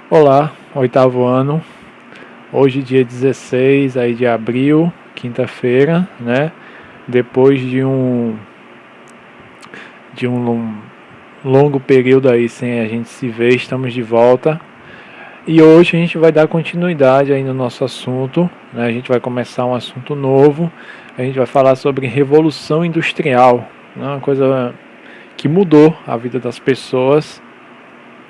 Olá, oitavo ano, hoje dia 16 aí de abril, quinta-feira, né? Depois de um longo período aí sem a gente se ver, estamos de volta. E hoje a gente vai dar continuidade aí no nosso assunto, né? A gente vai começar um assunto novo, a gente vai falar sobre Revolução Industrial, né? Uma coisa que mudou a vida das pessoas.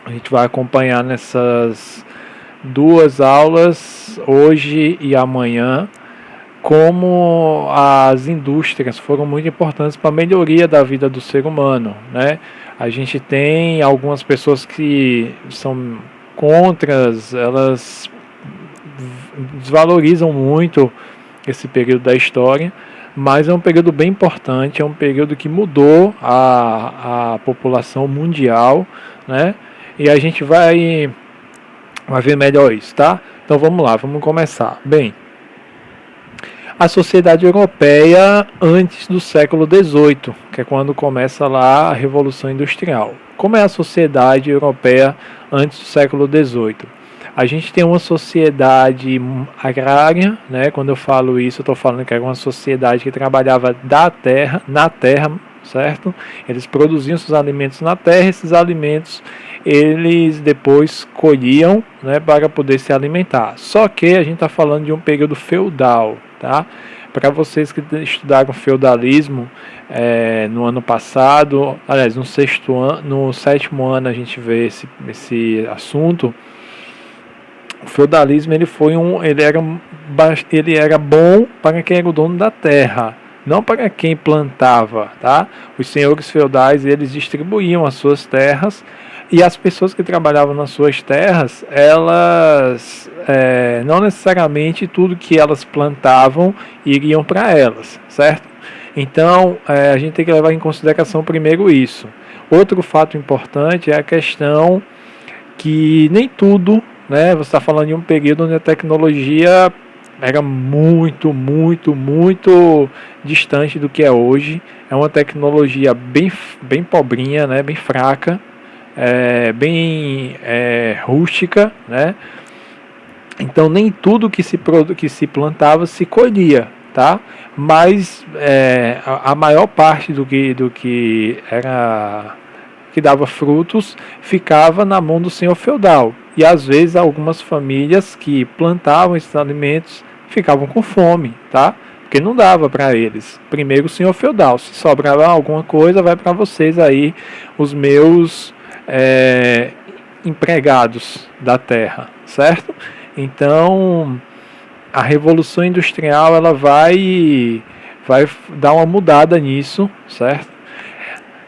A gente vai acompanhar nessas duas aulas, hoje e amanhã, como as indústrias foram muito importantes para a melhoria da vida do ser humano, né? A gente tem algumas pessoas que são contras, elas desvalorizam muito esse período da história, mas é um período bem importante, é um período que mudou a população mundial, né? E a gente vai ver melhor isso, tá? Então vamos lá, vamos começar. Bem, a sociedade europeia antes do século XVIII, que é quando começa lá a Revolução Industrial. Como é a sociedade europeia antes do século XVIII? A gente tem uma sociedade agrária, né? Quando eu falo isso, eu estou falando que era uma sociedade que trabalhava na terra, certo? Eles produziam seus alimentos na terra, esses alimentos eles depois colhiam, né, para poder se alimentar. Só que a gente está falando de um período feudal, tá? Para vocês que estudaram feudalismo no ano passado, aliás, no sétimo ano a gente vê esse assunto. O feudalismo ele era bom para quem era o dono da terra, não para quem plantava, tá? Os senhores feudais eles distribuíam as suas terras e as pessoas que trabalhavam nas suas terras, elas não necessariamente tudo que elas plantavam iriam para elas, certo? Então a gente tem que levar em consideração primeiro isso. Outro fato importante é a questão que nem tudo, né? Você está falando de um período onde a tecnologia era muito distante do que é hoje. É uma tecnologia bem pobrinha, né? Bem fraca, bem rústica, né? Então nem tudo que se plantava se colhia, tá? Mas a maior parte do que era que dava frutos ficava na mão do senhor feudal. E às vezes algumas famílias que plantavam esses alimentos ficavam com fome, tá? Porque não dava para eles. Primeiro o senhor feudal, se sobrava alguma coisa, vai para vocês aí, os meus empregados da terra, certo? Então a Revolução Industrial ela vai dar uma mudada nisso, certo?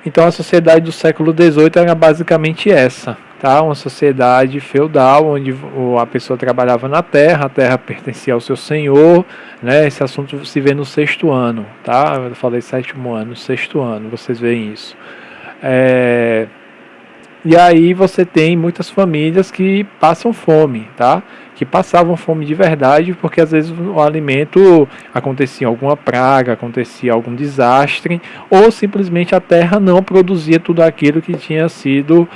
Então a sociedade do século XVIII era basicamente essa, tá? Uma sociedade feudal onde a pessoa trabalhava na terra, a terra pertencia ao seu senhor, né? Esse assunto se vê no sexto ano, tá? Eu falei sétimo ano, sexto ano, vocês veem isso. E aí você tem muitas famílias que passam fome, tá? Que passavam fome de verdade, porque às vezes o alimento acontecia alguma praga, acontecia algum desastre, ou simplesmente a terra não produzia tudo aquilo que tinha sido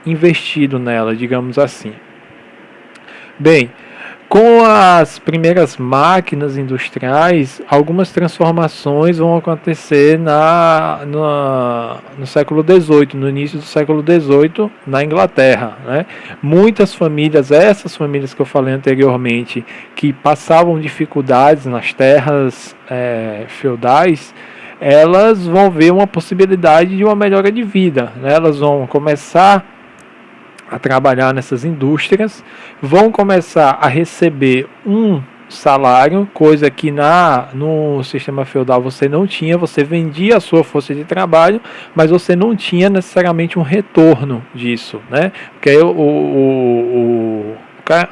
investido nela, digamos assim. Bem, com as primeiras máquinas industriais, algumas transformações vão acontecer no século XVIII, no início do século XVIII, na Inglaterra, né? Muitas famílias, essas famílias que eu falei anteriormente, que passavam dificuldades nas terras feudais, elas vão ver uma possibilidade de uma melhora de vida, né? Elas vão começar a trabalhar nessas indústrias, vão começar a receber um salário, coisa que no sistema feudal você não tinha, você vendia a sua força de trabalho, mas você não tinha necessariamente um retorno disso, né? Porque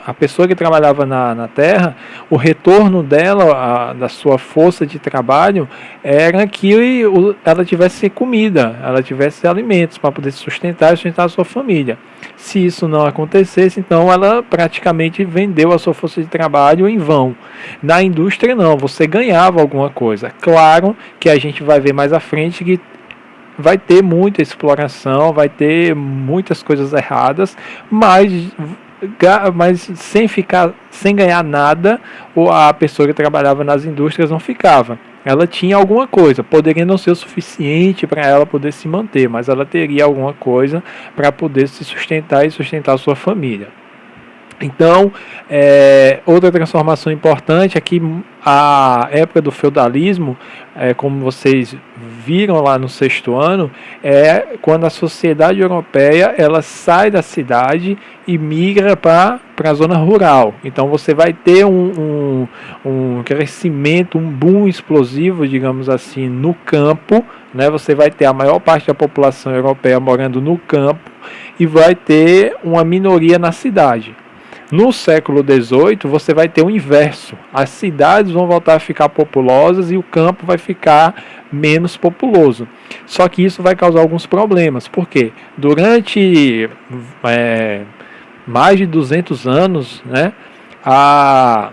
a pessoa que trabalhava na terra, o retorno dela, da sua força de trabalho, era que ela tivesse comida, ela tivesse alimentos para poder sustentar a sua família. Se isso não acontecesse, então ela praticamente vendeu a sua força de trabalho em vão. Na indústria não, você ganhava alguma coisa. Claro que a gente vai ver mais à frente que vai ter muita exploração, vai ter muitas coisas erradas, mas sem ganhar nada, ou a pessoa que trabalhava nas indústrias não ficava. Ela tinha alguma coisa, poderia não ser o suficiente para ela poder se manter, mas ela teria alguma coisa para poder se sustentar e sustentar a sua família. Então, outra transformação importante é que a época do feudalismo, como vocês viram lá no 6º ano, é quando a sociedade europeia ela sai da cidade e migra para a zona rural. Então você vai ter um crescimento, um boom explosivo, digamos assim, no campo, né? Você vai ter a maior parte da população europeia morando no campo e vai ter uma minoria na cidade. No século XVIII, você vai ter o inverso. As cidades vão voltar a ficar populosas e o campo vai ficar menos populoso. Só que isso vai causar alguns problemas. Por quê? Durante mais de 200 anos, né, a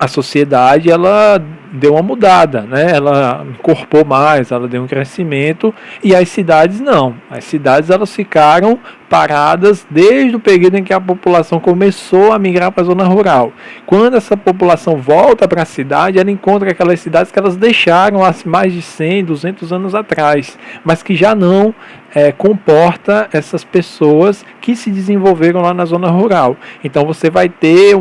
sociedade ela deu uma mudada, né? Ela incorporou mais, ela deu um crescimento, e as cidades não. As cidades elas ficaram paradas desde o período em que a população começou a migrar para a zona rural. Quando essa população volta para a cidade, ela encontra aquelas cidades que elas deixaram há mais de 100, 200 anos atrás, mas que já não comporta essas pessoas que se desenvolveram lá na zona rural. Então você vai ter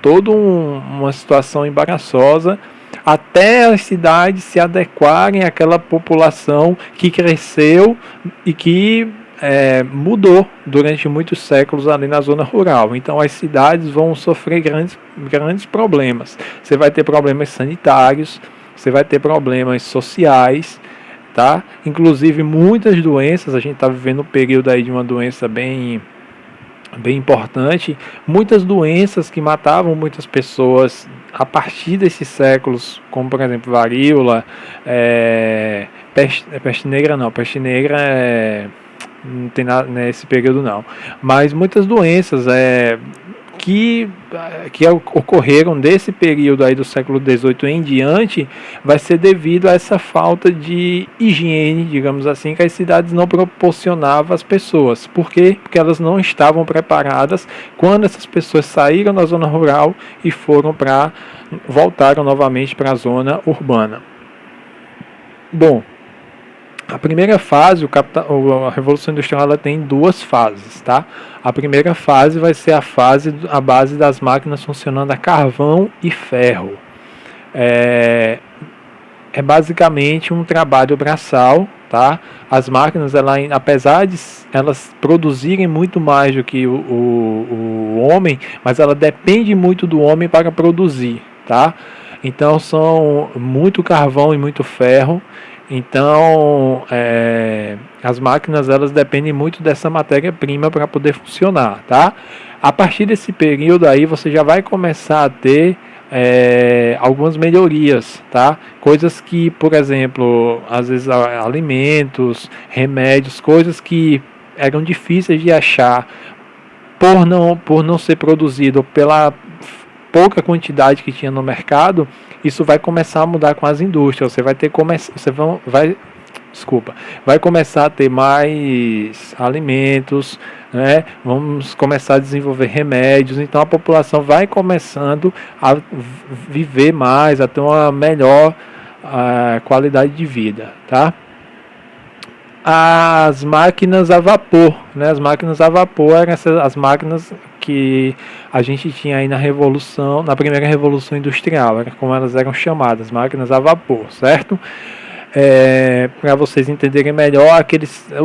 toda uma situação embaraçosa até as cidades se adequarem àquela população que cresceu e que mudou durante muitos séculos ali na zona rural. Então as cidades vão sofrer grandes problemas. Você vai ter problemas sanitários, você vai ter problemas sociais, tá? Inclusive muitas doenças, a gente está vivendo um período aí de uma doença bem importante, muitas doenças que matavam muitas pessoas a partir desses séculos, como por exemplo varíola, peste negra não tem nada nesse período não, mas muitas doenças que ocorreram desse período aí do século XVIII em diante, vai ser devido a essa falta de higiene, digamos assim, que as cidades não proporcionavam às pessoas. Por quê? Porque elas não estavam preparadas quando essas pessoas saíram da zona rural e voltaram novamente para a zona urbana. Bom, a primeira fase, a Revolução Industrial, ela tem 2 fases, tá? A primeira fase vai ser a base das máquinas funcionando a carvão e ferro. É basicamente um trabalho braçal, tá? As máquinas, apesar de elas produzirem muito mais do que o homem, mas ela depende muito do homem para produzir, tá? Então são muito carvão e muito ferro. Então, as máquinas elas dependem muito dessa matéria-prima para poder funcionar, tá? A partir desse período aí você já vai começar a ter algumas melhorias, tá? Coisas que, por exemplo, às vezes alimentos, remédios, coisas que eram difíceis de achar por não ser produzido pela pouca quantidade que tinha no mercado. Isso vai começar a mudar com as indústrias. Você vai começar a ter mais alimentos, né? Vamos começar a desenvolver remédios. Então a população vai começando a viver mais, a ter uma melhor qualidade de vida, tá? As máquinas a vapor, né? As máquinas a vapor eram as máquinas que a gente tinha aí na primeira revolução industrial, era como elas eram chamadas, máquinas a vapor, certo? Para vocês entenderem melhor,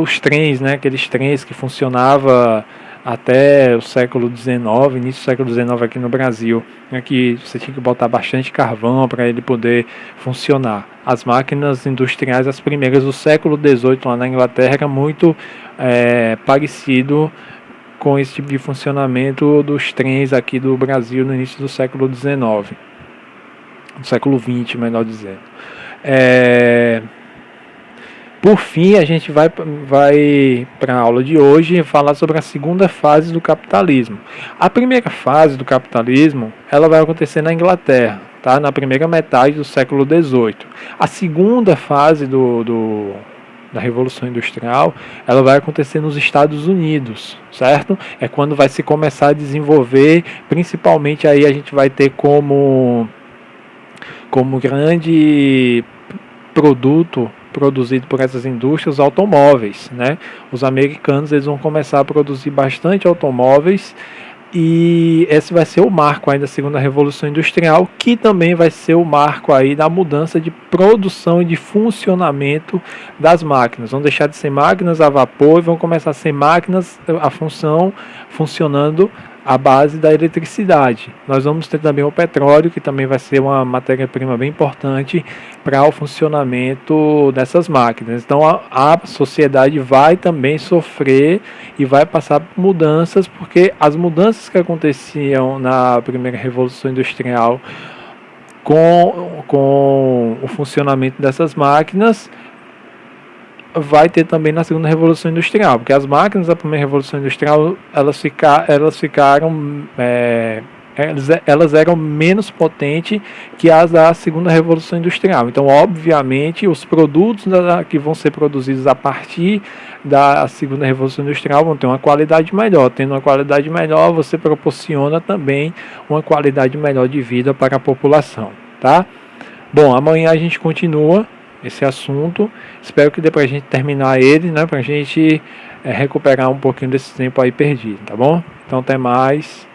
os trens, né? Aqueles trens que funcionavam até o século XIX, início do século XIX aqui no Brasil, que você tinha que botar bastante carvão para ele poder funcionar. As máquinas industriais, as primeiras do século XVIII lá na Inglaterra, era muito parecido com esse tipo de funcionamento dos trens aqui do Brasil no início do século XIX, do século XX, melhor dizendo. Por fim, a gente vai para a aula de hoje falar sobre a segunda fase do capitalismo. A primeira fase do capitalismo, ela vai acontecer na Inglaterra, tá? Na primeira metade do século XVIII. A segunda fase da Revolução Industrial, ela vai acontecer nos Estados Unidos, certo? É quando vai se começar a desenvolver, principalmente aí a gente vai ter como grande produto produzido por essas indústrias automóveis, né? Os americanos, eles vão começar a produzir bastante automóveis, e esse vai ser o marco aí da segunda revolução industrial, que também vai ser o marco aí da mudança de produção e de funcionamento das máquinas. Vão deixar de ser máquinas a vapor e vão começar a ser máquinas funcionando à base da eletricidade. Nós vamos ter também o petróleo, que também vai ser uma matéria-prima bem importante para o funcionamento dessas máquinas. Então a sociedade vai também sofrer e vai passar por mudanças, porque as mudanças que aconteciam na primeira revolução industrial com o funcionamento dessas máquinas vai ter também na segunda revolução industrial, porque as máquinas da primeira revolução industrial elas eram menos potentes que as da segunda revolução industrial. Então, obviamente, os produtos que vão ser produzidos a partir da segunda revolução industrial vão ter uma qualidade melhor. Tendo uma qualidade melhor, você proporciona também uma qualidade melhor de vida para a população, tá? Bom, amanhã a gente continua esse assunto. Espero que dê pra gente terminar ele, né? Pra gente recuperar um pouquinho desse tempo aí perdido, tá bom? Então até mais.